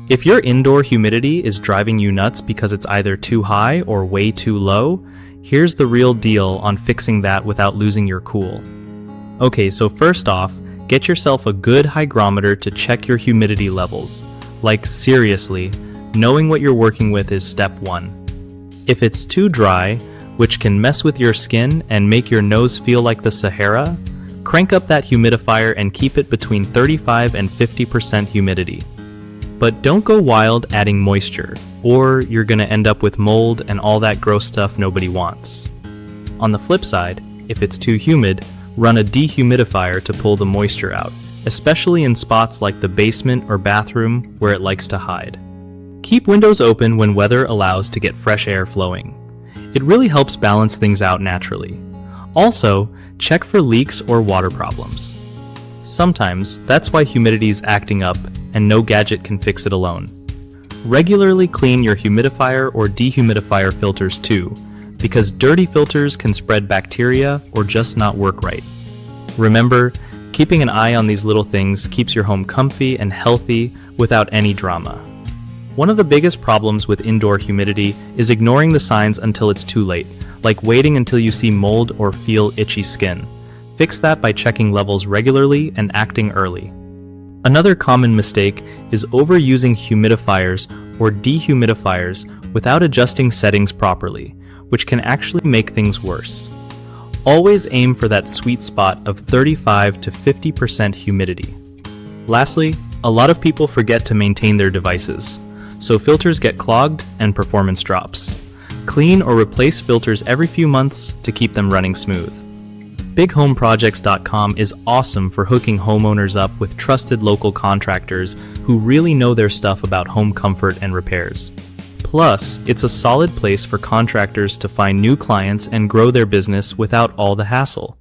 If your indoor humidity is driving you nuts because it's either too high or way too low, here's the real deal on fixing that without losing your cool. Okay, so first off, get yourself a good hygrometer to check your humidity levels. Like seriously, knowing what you're working with is step one. If it's too dry, which can mess with your skin and make your nose feel like the Sahara, crank up that humidifier and keep it between 35 and 50% humidity. But don't go wild adding moisture, or you're gonna end up with mold and all that gross stuff nobody wants. On the flip side, if it's too humid, run a dehumidifier to pull the moisture out, especially in spots like the basement or bathroom where it likes to hide. Keep windows open when weather allows to get fresh air flowing. It really helps balance things out naturally. Also, check for leaks or water problems. Sometimes that's why humidity's acting up and no gadget can fix it alone. Regularly clean your humidifier or dehumidifier filters too, because dirty filters can spread bacteria or just not work right. Remember, keeping an eye on these little things keeps your home comfy and healthy without any drama. One of the biggest problems with indoor humidity is ignoring the signs until it's too late, like waiting until you see mold or feel itchy skin. Fix that by checking levels regularly and acting early. Another common mistake is overusing humidifiers or dehumidifiers without adjusting settings properly, which can actually make things worse. Always aim for that sweet spot of 35 to 50% humidity. Lastly, a lot of people forget to maintain their devices, so filters get clogged and performance drops. Clean or replace filters every few months to keep them running smooth. BigHomeProjects.com is awesome for hooking homeowners up with trusted local contractors who really know their stuff about home comfort and repairs. Plus, it's a solid place for contractors to find new clients and grow their business without all the hassle.